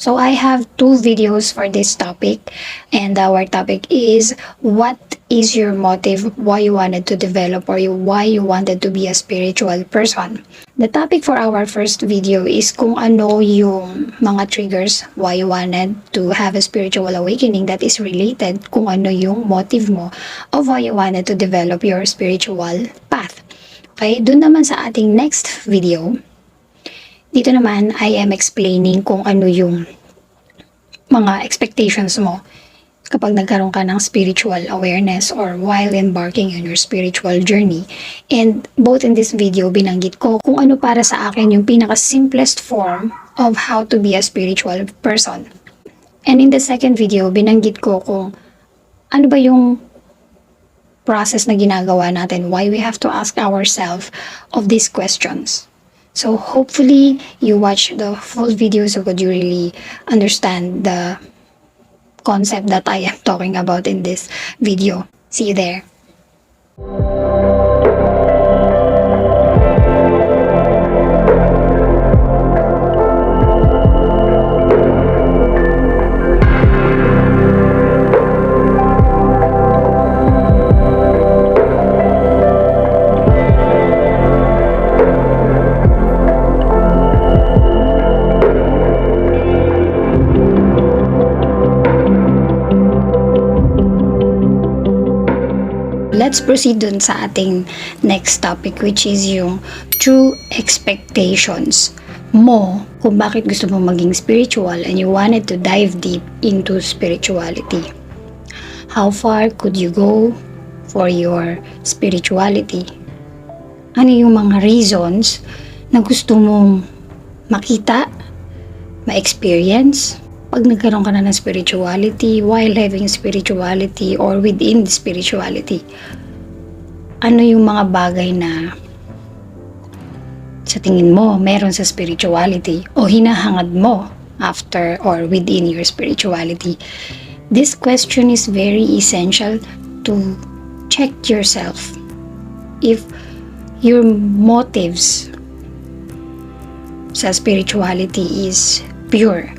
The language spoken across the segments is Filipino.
So I have two videos for this topic, and our topic is what is your motive, why you wanted to develop, or why you wanted to be a spiritual person. The topic for our first video is kung ano yung mga triggers why you wanted to have a spiritual awakening that is related kung ano yung motive mo of why you wanted to develop your spiritual path. Okay, dun naman sa ating next video, dito naman, I am explaining kung ano yung mga expectations mo kapag nagkaroon ka ng spiritual awareness or while embarking on your spiritual journey. And both in this video, binanggit ko kung ano para sa akin yung pinaka-simplest form of how to be a spiritual person. And in the second video, binanggit ko kung ano ba yung process na ginagawa natin, why we have to ask ourselves of these questions. So hopefully you watch the full video so that you really understand the concept that I am talking about in this video. See you there. Let's proceed dun sa ating next topic, which is yung true expectations mo kung bakit gusto mo maging spiritual and you wanted to dive deep into spirituality. How far could you go for your spirituality? Ano yung mga reasons na gusto mong makita, ma-experience pag nagkaroon ka na ng spirituality, while having spirituality or within spirituality? Ano yung mga bagay na sa tingin mo meron sa spirituality o hinahangad mo after or within your spirituality? This question is very essential to check yourself if your motives sa spirituality is pure.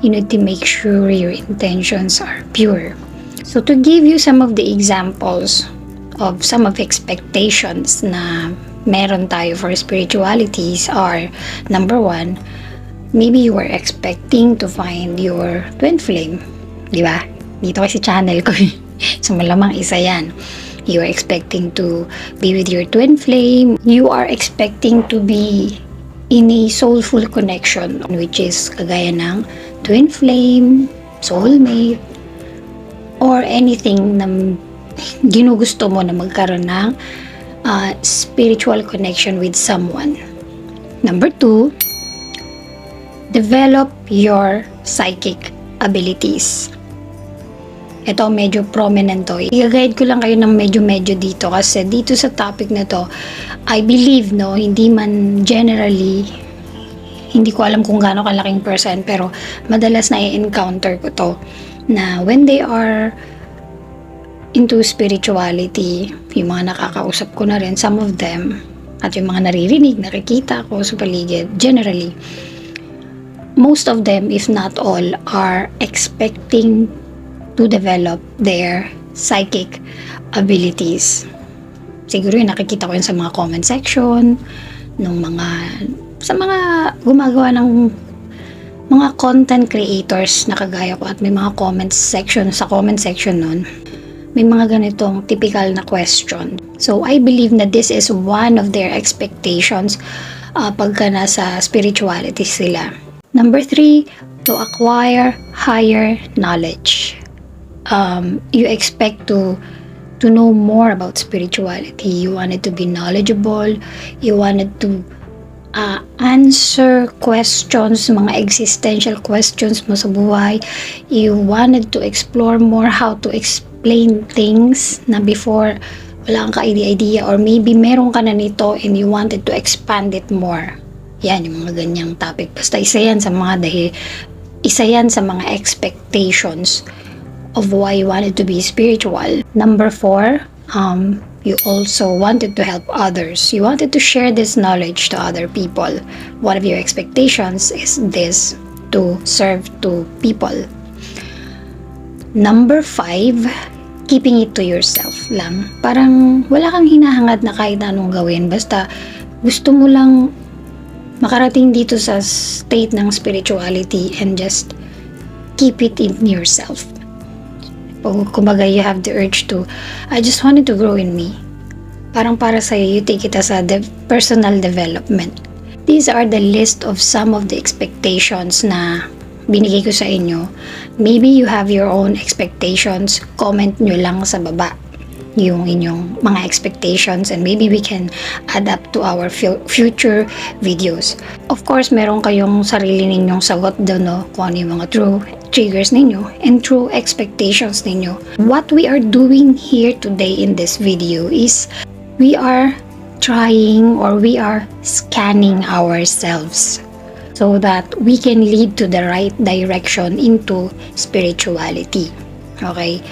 You need to make sure your intentions are pure. So to give you some of the examples of some of the expectations na meron tayo for spiritualities are, number one, maybe you were expecting to find your twin flame. Di ba? Dito kasi channel ko. So malamang isa yan. You are expecting to be with your twin flame. You are expecting to be in a soulful connection, which is kagaya ng twin flame, soulmate, or anything na ginugusto mo na magkaroon ng spiritual connection with someone. Number two, develop your psychic abilities. Ito medyo prominent to. I-guide ko lang kayo ng medyo dito kasi dito sa topic na to, I believe, no, hindi man generally, hindi ko alam kung gaano kalaking percent, pero madalas na i-encounter ko to na when they are into spirituality, yung mga nakakausap ko na rin, some of them, at yung mga naririnig, nakikita ko sa paligid, generally, most of them, if not all, are expecting to develop their psychic abilities. Siguro yung nakikita ko yun sa mga comment section, sa mga gumagawa ng mga content creators na kagaya ko, at may mga comment section nun, may mga ganitong typical na question. So I believe na this is one of their expectations pagka nasa spirituality sila. Number three, to acquire higher knowledge. You expect to know more about spirituality. You wanted to be knowledgeable. You wanted to answer questions, mga existential questions mo sa buhay. You wanted to explore more how to explain things na before wala kang ka-idea, or maybe meron ka na nito and you wanted to expand it more. Yan, yung mga ganyang topic. Basta isa yan sa mga expectations of why you wanted to be spiritual. Number four, you also wanted to help others. You wanted to share this knowledge to other people. One of your expectations is this, to serve to people. Number 5, keeping it to yourself lang. Parang wala kang hinahangad na kahit anong gawin. Basta gusto mo lang makarating dito sa state ng spirituality and just keep it in yourself. Kumbaga, you have the urge to, I just wanted to grow in me. Parang para sa'yo, you take it as a personal development. These are the list of some of the expectations na binigay ko sa inyo. Maybe you have your own expectations. Comment nyo lang sa baba yung inyong mga expectations and maybe we can adapt to our future videos. Of course, meron kayong sarili ninyong sagot doon, no? Kung ano yung mga true triggers ninyo and true expectations ninyo. What we are doing here today in this video is we are trying or we are scanning ourselves so that we can lead to the right direction into spirituality. Okay?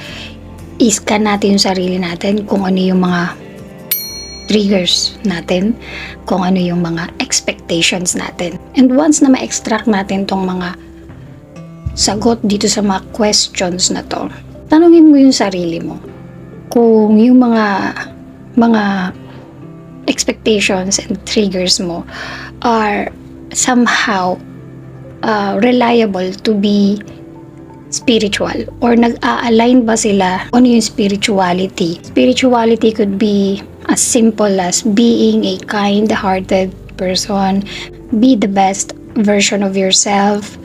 I-scan natin yung sarili natin kung ano yung mga triggers natin, kung ano yung mga expectations natin. And once na ma-extract natin tong mga sagot dito sa mga questions na to, tanungin mo yung sarili mo kung yung mga expectations and triggers mo are somehow reliable to be spiritual or nag-a-align ba sila ano yung spirituality. Spirituality could be as simple as being a kind-hearted person, be the best version of yourself,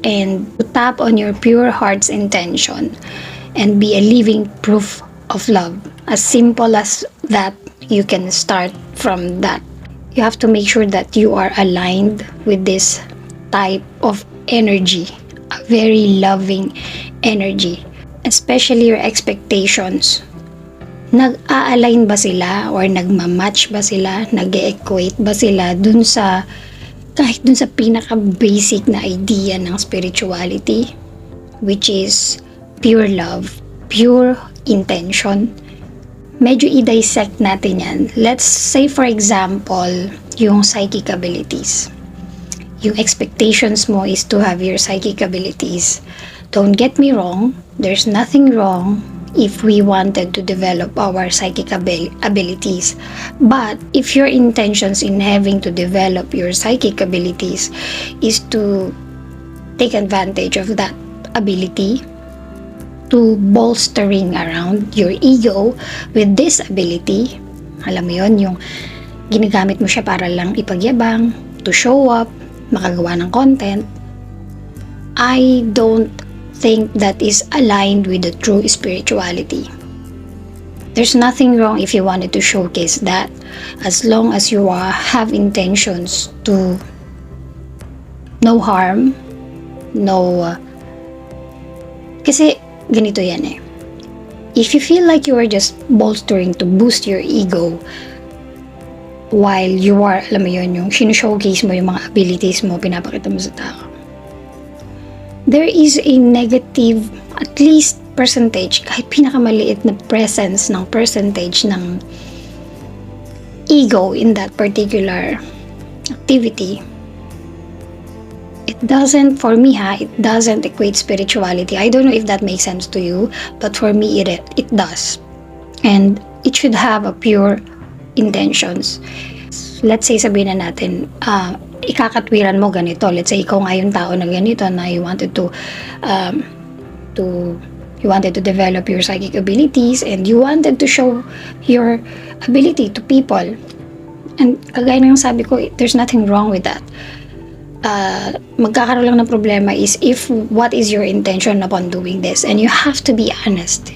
and to tap on your pure heart's intention and be a living proof of love. As simple as that, you can start from that. You have to make sure that you are aligned with this type of energy, a very loving energy, especially your expectations. Nag-a-align ba sila or nagmamatch ba sila, nag-equate ba sila kahit dun sa pinaka-basic na idea ng spirituality, which is pure love, pure intention. Medyo i-dissect natin yan. Let's say for example, yung psychic abilities. Yung expectations mo is to have your psychic abilities. Don't get me wrong, there's nothing wrong if we wanted to develop our psychic abilities. But if your intentions in having to develop your psychic abilities is to take advantage of that ability, to bolstering around your ego with this ability, alam mo yun, yung ginagamit mo siya para lang ipagyabang, to show up, makagawa ng content, I don't think that is aligned with the true spirituality. There's nothing wrong if you wanted to showcase that, as long as you have intentions to no harm, kasi ganito yan eh. If you feel like you are just bolstering to boost your ego while you are, alam mo yun, yung showcase mo yung mga abilities mo, pinapakita mo sa tao, there is a negative, at least percentage, kahit pinakamaliit na presence ng percentage ng ego in that particular activity. It doesn't, for me it doesn't equate spirituality. I don't know if that makes sense to you, but for me it does. And it should have a pure intentions. Let's say sabihin na natin, ikakatwiran mo ganito. Let's say ikaw nga yung tao na ganito na you wanted to develop your psychic abilities and you wanted to show your ability to people. And kagaya ng sabi ko, there's nothing wrong with that. Magkakaroon lang ng problema is if what is your intention upon doing this, and you have to be honest.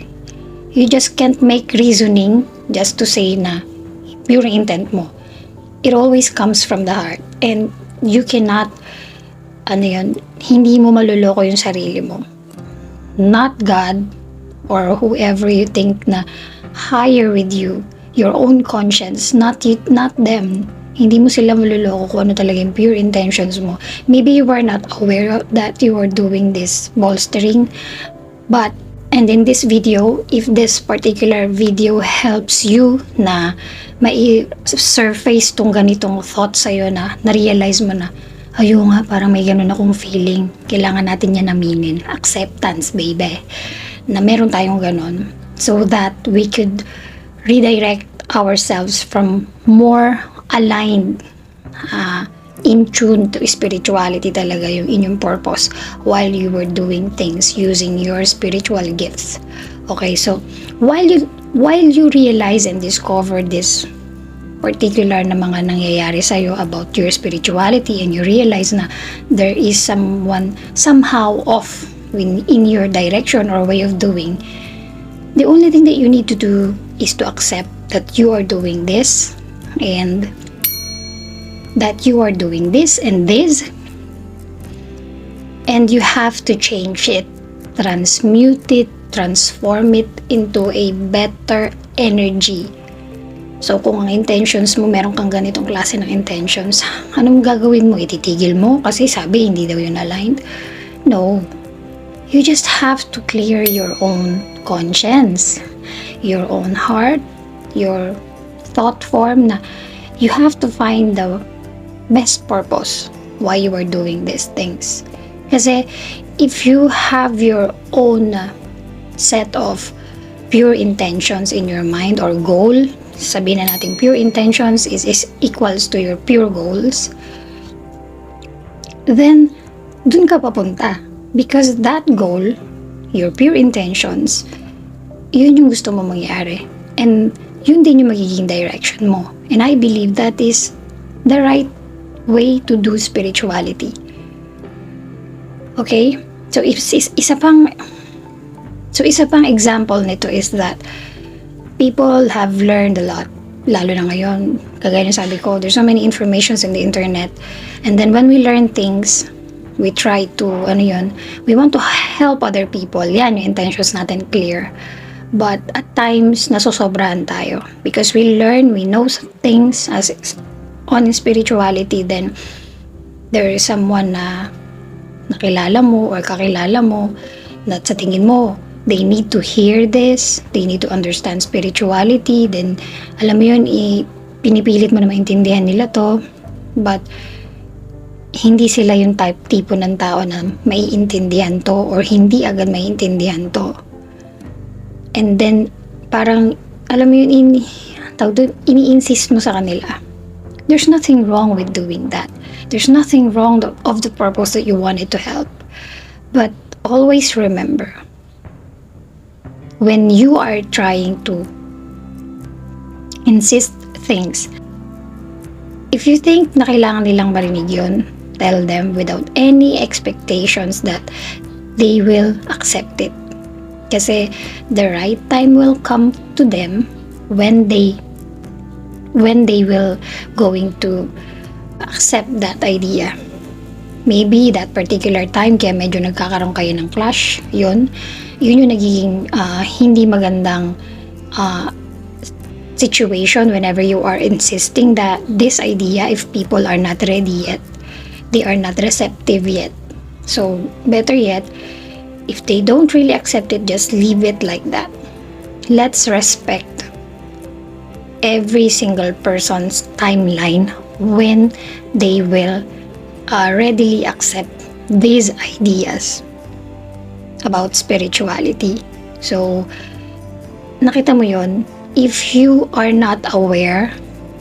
You just can't make reasoning just to say na pure intent mo. It always comes from the heart, and you cannot hindi mo maluloko yung sarili mo. Not God or whoever you think na higher with you, your own conscience, not them. Hindi mo sila maluloko kung ano talaga yung pure intentions mo. Maybe you were not aware that you were doing this bolstering, and in this video, if this particular video helps you na mai-surface tong ganitong thought sa'yo na na-realize mo na, Ayo nga, parang may ganun akong feeling. Kailangan natin yan aminin. Acceptance, baby. Na meron tayong ganun. So that we could redirect ourselves from more aligned, in tune to spirituality talaga yung inyong purpose while you were doing things using your spiritual gifts. Okay, so while you realize and discover this particular na mga nangyayari sa'yo about your spirituality, and you realize na there is someone somehow off in your direction or way of doing, the only thing that you need to do is to accept that you are doing this, and that you are doing this and this, and you have to change it, transmute it, transform it into a better energy. So kung ang intentions mo, meron kang ganitong klase ng intentions, anong gagawin mo? Ititigil mo? Kasi sabi, hindi daw yun aligned. No. You just have to clear your own conscience, your own heart, your thought form, na you have to find the best purpose why you are doing these things. Kasi if you have your own set of pure intentions in your mind or goal, sabihin na natin pure intentions is equals to your pure goals, then dun ka papunta. Because that goal, your pure intentions, yun yung gusto mo mangyari. And yun din yung magiging direction mo. And I believe that is the right way to do spirituality. Okay? So isa pang example nito is that people have learned a lot, lalo na ngayon. Kagaya ng sabi ko, there's so many informations in the internet. And then when we learn things, we try to, we want to help other people. Yan, yung intentions natin clear. But at times, nasosobrahan tayo. Because we learn, we know some things as on spirituality, then there is someone na nakilala mo or kakilala mo na sa tingin mo, they need to hear this, they need to understand spirituality, then alam mo yun, pinipilit mo na maintindihan nila to, but hindi sila yung tipo ng tao na maiintindihan to or hindi agad maiintindihan to. And then parang alam mo yun, ini-insist mo sa kanila. There's nothing wrong with doing that. There's nothing wrong of the purpose that you wanted to help. But always remember, when you are trying to insist things, if you think na kailangan nilang marinig yun, tell them without any expectations that they will accept it. Kasi the right time will come to them when they will going to accept that idea. Maybe that particular time, kaya medyo nagkakaroon kayo ng clash, yun yung nagiging hindi magandang situation whenever you are insisting that this idea, if people are not ready yet, they are not receptive yet. So better yet, if they don't really accept it, just leave it like that. Let's respect every single person's timeline when they will readily accept these ideas about spirituality. So, nakita mo yon, if you are not aware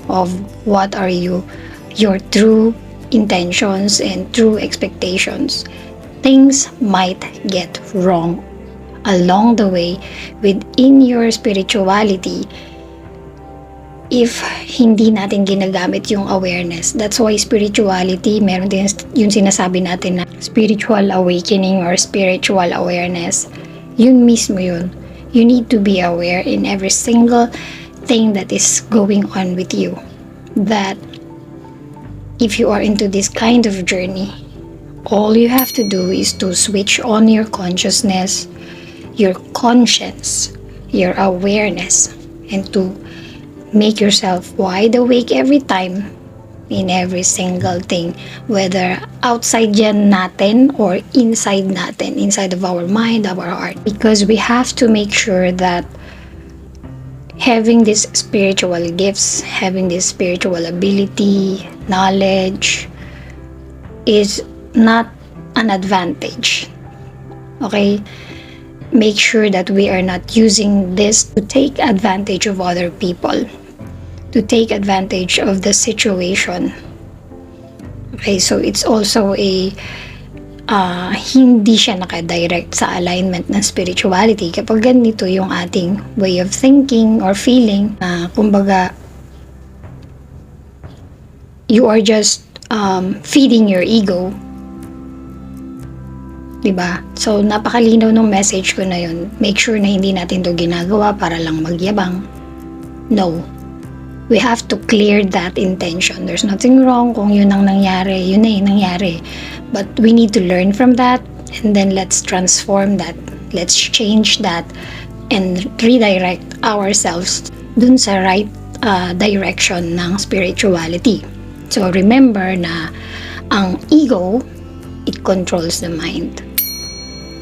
of what are your true intentions and true expectations, things might get wrong along the way within your spirituality if hindi natin ginagamit yung awareness. That's why spirituality, meron din yung sinasabi natin na spiritual awakening or spiritual awareness. Yun mismo yun. You need to be aware in every single thing that is going on with you. That if you are into this kind of journey, all you have to do is to switch on your consciousness, your conscience, your awareness, and to make yourself wide awake every time in every single thing, whether outside yan natin or inside natin, inside of our mind, our heart. Because we have to make sure that having these spiritual gifts, having this spiritual ability, knowledge, is not an advantage. Okay? Make sure that we are not using this to take advantage of other people, to take advantage of the situation. Okay, so it's also a hindi siya nakadirect sa alignment ng spirituality kapag ganito yung ating way of thinking or feeling. Kumbaga, you are just feeding your ego. Diba? So, napakalinaw ng message ko na yun. Make sure na hindi natin to ginagawa para lang magyabang. No. We have to clear that intention. There's nothing wrong kung yun ang nangyari. Yun na yung nangyari. But we need to learn from that, and then let's transform that. Let's change that and redirect ourselves dun sa right direction ng spirituality. So, remember na ang ego, it controls the mind.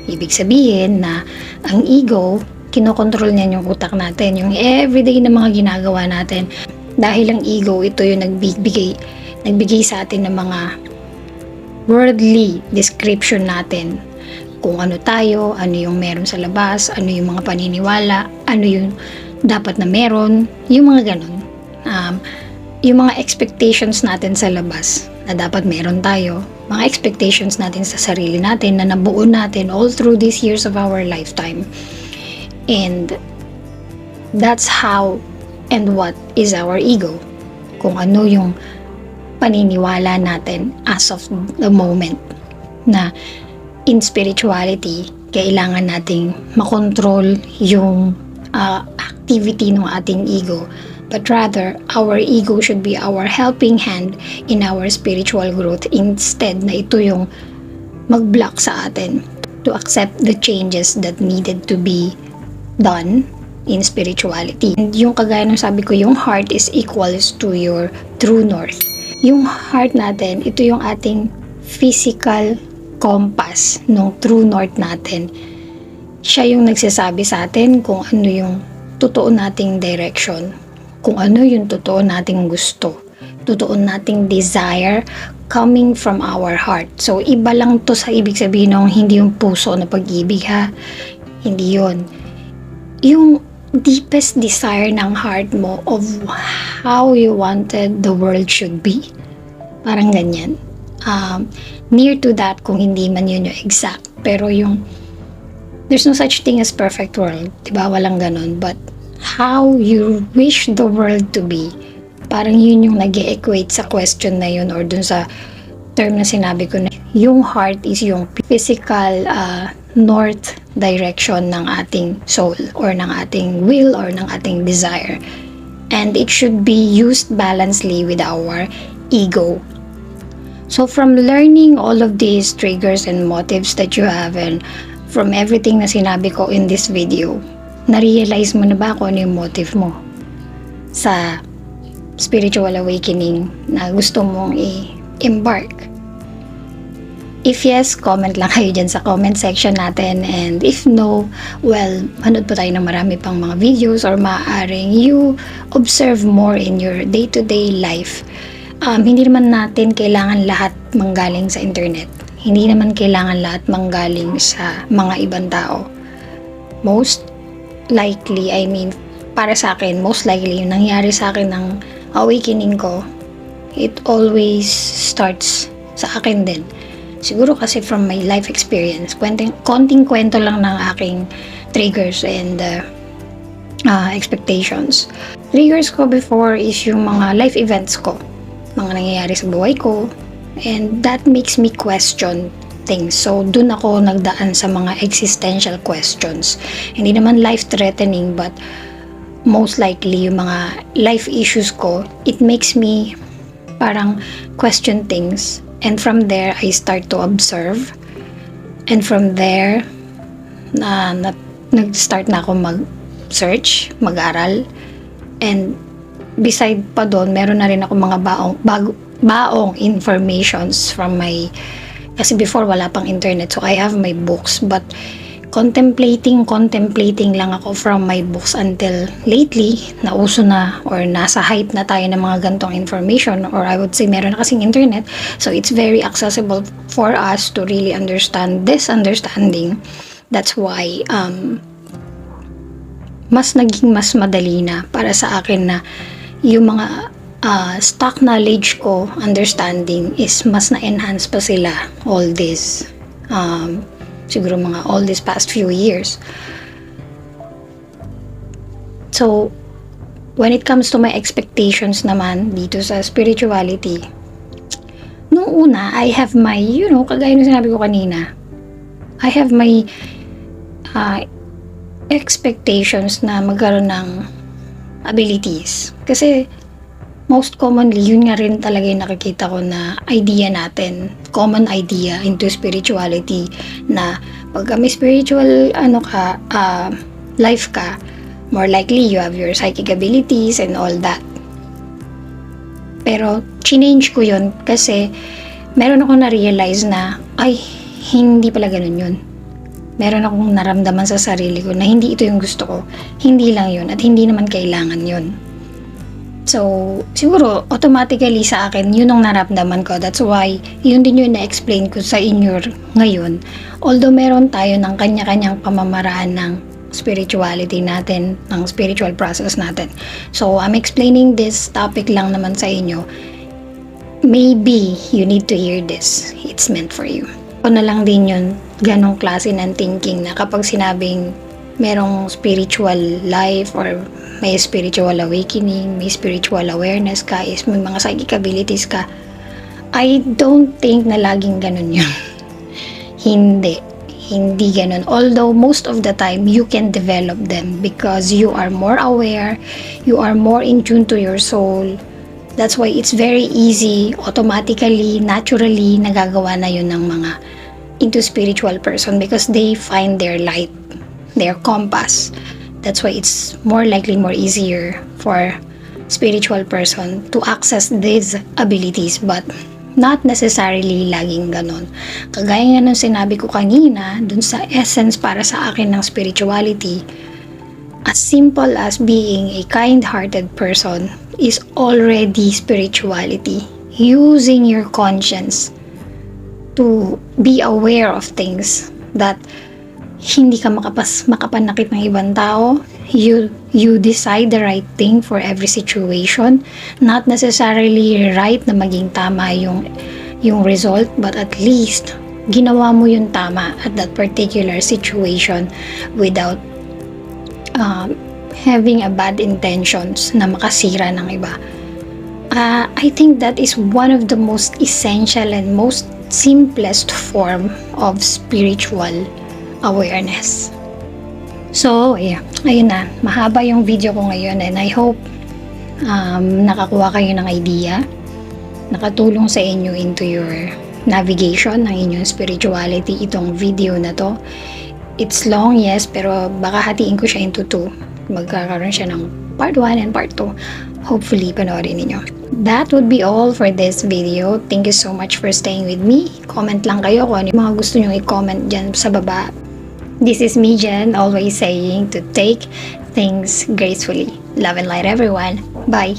Ibig sabihin na ang ego, kinokontrol niya yung utak natin, yung everyday na mga ginagawa natin. Dahil ang ego, ito yung nagbigay sa atin ng mga worldly description natin. Kung ano tayo, ano yung meron sa labas, ano yung mga paniniwala, ano yung dapat na meron, yung mga ganun. Yung mga expectations natin sa labas na dapat meron tayo, mga expectations natin sa sarili natin na nabuo natin all through these years of our lifetime. And that's how and what is our ego. Kung ano yung paniniwala natin as of the moment na in spirituality, kailangan nating makontrol yung activity ng ating ego. But rather, our ego should be our helping hand in our spiritual growth instead na ito yung mag-block sa atin to accept the changes that needed to be done in spirituality. And yung kagaya ng sabi ko, yung heart is equals to your true north. Yung heart natin, ito yung ating physical compass ng true north natin. Siya yung nagsasabi sa atin kung ano yung totoo nating direction, kung ano yung totoo nating gusto, totoo nating desire coming from our heart. So, iba lang to sa ibig sabihin ng hindi yung puso na pag-ibig, ha? Hindi yun. Yung deepest desire ng heart mo of how you wanted the world should be. Parang ganyan. Near to that kung hindi man yun yung exact. Pero yung there's no such thing as perfect world. Diba? Walang ganun. But how you wish the world to be, parang yun yung nag-equate sa question na yun or dun sa term na sinabi ko na yung heart is yung physical north direction ng ating soul or ng ating will or ng ating desire. And it should be used balancedly with our ego. So from learning all of these triggers and motives that you have and from everything na sinabi ko in this video, na-realize mo na ba kung ano yung motive mo sa spiritual awakening na gusto mong i-embark? If yes, comment lang kayo dyan sa comment section natin. And if no, well, manood po tayo ng marami pang mga videos or maaaring you observe more in your day-to-day life. Hindi naman natin kailangan lahat manggaling sa internet. Hindi naman kailangan lahat manggaling sa mga ibang tao. Most likely, para sa akin, most likely, yung nangyari sa akin ng awakening ko, it always starts sa akin din. Siguro kasi from my life experience, konting kwento lang ng aking triggers and expectations. Triggers ko before is yung mga life events ko, mga nangyayari sa buhay ko, and that makes me question things. So, dun ako nagdaan sa mga existential questions. Hindi naman life-threatening, but most likely, yung mga life issues ko, it makes me parang question things. And from there, I start to observe. And from there, nag-start na ako mag-search, mag-aral. And beside pa doon, meron na rin ako mga baong informations from my... Kasi before, wala pang internet. So, I have my books. But contemplating lang ako from my books until lately, nauso na or nasa hype na tayo ng mga gantong information, or I would say meron na kasing internet. So it's very accessible for us to really understand this understanding. That's why mas madali na para sa akin na yung mga stock knowledge ko, understanding is mas na-enhance pa sila all this siguro mga all these past few years. So when it comes to my expectations naman dito sa spirituality, nung una I have my, kagaya ng sinabi ko kanina, I have my expectations na magkaroon ng abilities. Kasi most commonly, yun nga rin talaga yung nakikita ko na idea natin, common idea into spirituality, na pagka may spiritual life ka, more likely you have your psychic abilities and all that. Pero change ko yun kasi meron ako na-realize na ay, hindi pala ganun yun. Meron akong naramdaman sa sarili ko na hindi ito yung gusto ko, hindi lang yun, at hindi naman kailangan yun. So, siguro, automatically sa akin, yun ang naramdaman ko. That's why, yun din yung na-explain ko sa inyo ngayon. Although meron tayo ng kanya-kanyang pamamaraan ng spirituality natin, ng spiritual process natin. So, I'm explaining this topic lang naman sa inyo. Maybe, you need to hear this. It's meant for you. O na lang din yun, ganong klase ng thinking na kapag sinabing merong spiritual life or may spiritual awakening, may spiritual awareness ka, is may mga psychic abilities ka, I don't think na laging ganun yun. Hindi ganun. Although most of the time, you can develop them because you are more aware, you are more in tune to your soul. That's why it's very easy, automatically, naturally, nagagawa na yun ng mga into spiritual person because they find their light, their compass. That's why it's more likely, more easier for spiritual person to access these abilities, but not necessarily laging ganon. Kagaya nga nung sinabi ko kanina, dun sa essence para sa akin ng spirituality, as simple as being a kind-hearted person is already spirituality. Using your conscience to be aware of things that hindi ka makapanakit ng ibang tao. You decide the right thing for every situation. Not necessarily right na maging tama yung result, but at least ginawa mo yung tama at that particular situation without having a bad intentions na makasira ng iba. I think that is one of the most essential and most simplest form of spiritual awareness. So, ayun na. Mahaba yung video ko ngayon and I hope nakakuha kayo ng idea. Nakatulong sa inyo into your navigation ng inyong spirituality itong video na to. It's long, yes, pero baka hatiin ko siya into 2. Magkakaroon siya ng part 1 and part 2. Hopefully, panoorin ninyo. That would be all for this video. Thank you so much for staying with me. Comment lang kayo kung ano yung mga gusto nyo i-comment dyan sa baba. This is me, Jen, always saying to take things gracefully. Love and light, everyone. Bye!